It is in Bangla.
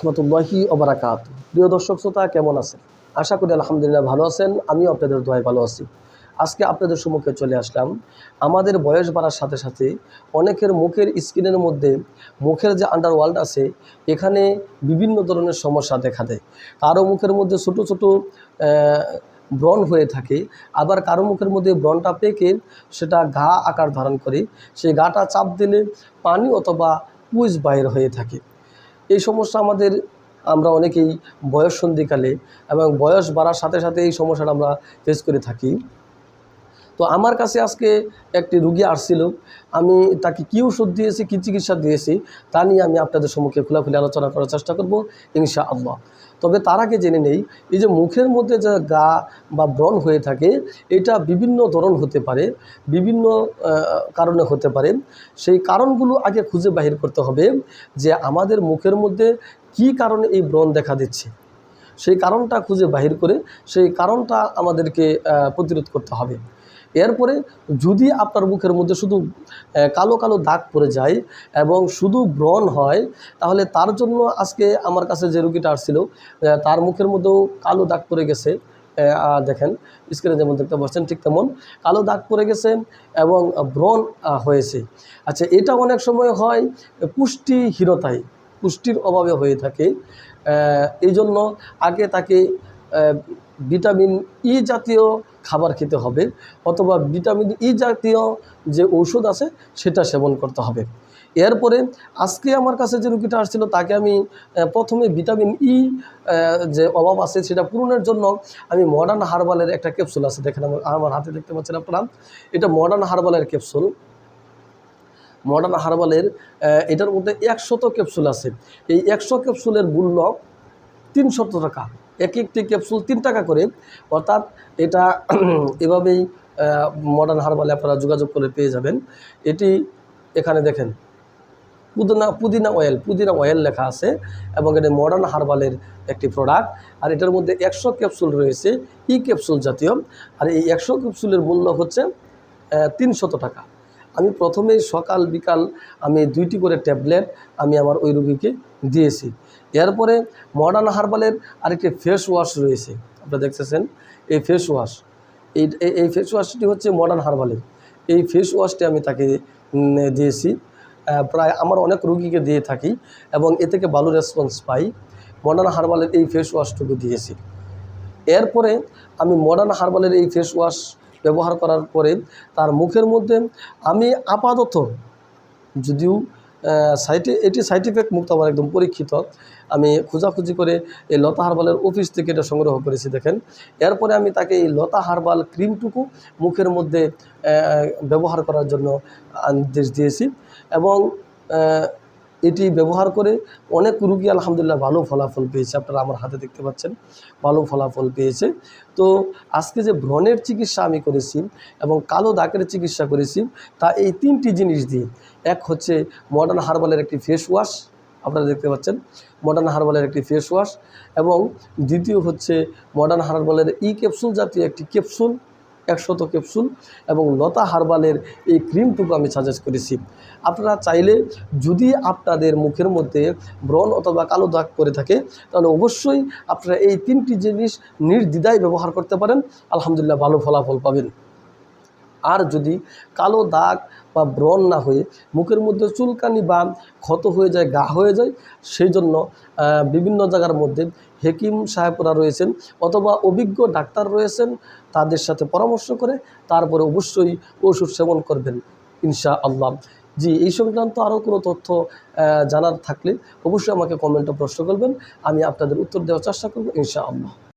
রহমতুল্লাহি ওয়া বারাকাতুহু। প্রিয় দর্শক শ্রোতা, কেমন আছেন? আশা করি আলহামদুলিল্লাহ ভালো আছেন। আমিও আপনাদের দোয়ায় ভালো আছি। আজকে আপনাদের সম্মুখে চলে আসলাম। আমাদের বয়স বাড়ার সাথে সাথে অনেকের মুখের স্কিনের মধ্যে মুখের যে আন্ডারওয়ার্ল্ড আছে, এখানে বিভিন্ন ধরনের সমস্যা দেখা দেয়। কারো মুখের মধ্যে ছোট ছোট ব্রণ হয়ে থাকে, আবার কারো মুখের মধ্যে ব্রণটা পেকে সেটা ঘা আকার ধারণ করে। সেই ঘাটা চাপ দিলে পানি অথবা পুজ বাইর হয়ে থাকে। এই সমস্যা আমরা অনেকেই বয়স সন্ধিকালে এবং বয়স বাড়ার সাথে সাথে এই সমস্যাটা আমরা ফেস করে থাকি। তো আমার কাছে আজকে একটি রুগী আসছিল। আমি তাকে কী ওষুধ দিয়েছি, কী চিকিৎসা দিয়েছি, তা নিয়ে আমি আপনাদের সম্মুখে খোলাখুলি আলোচনা করার চেষ্টা করব ইনশাআল্লাহ। তবে তার আগে জেনে নেই, এই যে মুখের মধ্যে যে ঘা বা ব্রণ হয়ে থাকে, এটা বিভিন্ন ধরন হতে পারে, বিভিন্ন কারণে হতে পারে। সেই কারণগুলো আগে খুঁজে বাহির করতে হবে যে আমাদের মুখের মধ্যে কী কারণে এই ব্রণ দেখা দিচ্ছে। সেই কারণটা খুঁজে বাহির করে সেই কারণটা আমাদেরকে প্রতিরোধ করতে হবে। এরপরে যদি আপনার মুখের মধ্যে শুধু কালো কালো দাগ পড়ে যায় এবং শুধু ব্রণ হয়, তাহলে তার জন্য আজকে আমার কাছে যে রুগীটা আসছিল, তার মুখের মধ্যেও কালো দাগ পড়ে গেছে। দেখেন স্ক্রিনে যেমন দেখতে পাচ্ছেন ঠিক তেমন কালো দাগ পড়ে গেছে এবং ব্রণ হয়েছে। আচ্ছা, এটা অনেক সময় হয় পুষ্টিহীনতায়, পুষ্টির অভাবে হয়ে থাকে। এই জন্য আগে তাকে ভিটামিন ই জাতীয় খাবার খেতে হবে, অথবা ভিটামিন ই জাতীয় যে ঔষধ আছে সেটা সেবন করতে হবে। এরপরে আজকে আমার কাছে যে রুগীটা আসছিল, তাকে আমি প্রথমে ভিটামিন ই যে অভাব আছে সেটা পূরণের জন্য আমি মডার্ন হার্বালের একটা ক্যাপসুল আছে, দেখেন আমার হাতে দেখতে পাচ্ছেন আপনারা, এটা মডার্ন হার্বালের ক্যাপসুল। মডার্ন হার্বালের এটার মধ্যে 100 ক্যাপসুল আছে। এই 100 ক্যাপসুলের মূল্য 300 টাকা। এক একটি ক্যাপসুল 3 টাকা করে, অর্থাৎ এটা এভাবেই মডার্ন হার্বালে আপনারা যোগাযোগ করে পেয়ে যাবেন। এটি এখানে দেখেন পুদিনা অয়েল লেখা আছে এবং এটা মডার্ন হার্বালের একটি প্রোডাক্ট। আর এটার মধ্যে 100 ক্যাপসুল রয়েছে, ই ক্যাপসুল জাতীয়। আর এই 100 ক্যাপসুলের মূল্য হচ্ছে 300 টাকা। আমি প্রথমেই সকাল বিকাল আমি 2টি করে ট্যাবলেট আমি আমার ওই রোগীকে দিয়েছি। এরপরে মডার্ন হার্বালের আরেকটি ফেস ওয়াশ রয়েছে, আপনারা দেখতেছেন এই ফেস ওয়াশ। এই ফেস ওয়াশটি হচ্ছে মডার্ন হার্বালের। এই ফেস ওয়াশটি আমি তাকে দিয়েছি, প্রায় আমার অনেক রোগীকে দিয়ে থাকি এবং এ থেকে ভালো রেসপন্স পাই। মডার্ন হার্বালের এই ফেস ওয়াশটুকু দিয়েছি। এরপরে আমি মডার্ন হার্বালের এই ফেস ওয়াশ ব্যবহার করার পরে তার মুখের মধ্যে আমি আপাতত, যদিও এটি সাইড ইফেক্ট মুক্ত, আমার একদম পরীক্ষিত, আমি খোঁজাখুঁজি করে এই লতা হার্বালের অফিস থেকে এটা সংগ্রহ করেছি, দেখেন। এরপরে আমি তাকে এই লতা হার্বাল ক্রিমটুকু মুখের মধ্যে ব্যবহার করার জন্য নির্দেশ দিয়েছি এবং এটি ব্যবহার করে অনেক রুগী আলহামদুলিল্লাহ ভালো ফলাফল পেয়েছে। আপনারা আমার হাতে দেখতে পাচ্ছেন ভালো ফলাফল পেয়েছে। তো আজকে যে ব্রণের চিকিৎসা আমি করেছি এবং কালো দাগের চিকিৎসা করেছি, তা এই 3টি জিনিস দিয়ে। এক হচ্ছে মডার্ন হার্বালের একটি ফেস ওয়াশ, আপনারা দেখতে পাচ্ছেন মডার্ন হার্বালের একটি ফেস ওয়াশ, এবং দ্বিতীয় হচ্ছে মডার্ন হার্বালের ই ক্যাপসুল জাতীয় একটি ক্যাপসুল, 100 ক্যাপসুল, এবং লতা হার্বালের এই ক্রিমটুকু আমি সাজেস্ট করেছি। আপনারা চাইলে যদি আপনাদের মুখের মধ্যে ব্রণ অথবা কালো দাগ করে থাকে, তাহলে অবশ্যই আপনারা এই 3টি জিনিস নির্দ্বিধায় ব্যবহার করতে পারেন, আলহামদুলিল্লাহ ভালো ফলাফল পাবেন। আর যদি কালো দাগ বা ব্রণ না হয়ে মুখের মধ্যে চুলকানি বা ক্ষত হয়ে যায়, ঘা হয়ে যায়, সেই জন্য বিভিন্ন জায়গার মধ্যে হেকিম সাহেবরা রয়েছেন অথবা অভিজ্ঞ ডাক্তার রয়েছেন, তাদের সাথে পরামর্শ করে তারপরে অবশ্যই ওষুধ সেবন করবেন ইনশাআল্লাহ। জি, এই সংক্রান্ত আরও কোনো তথ্য জানার থাকলে অবশ্যই আমাকে কমেন্টে প্রশ্ন করবেন, আমি আপনাদের উত্তর দেওয়ার চেষ্টা করব ইনশাআল্লাহ।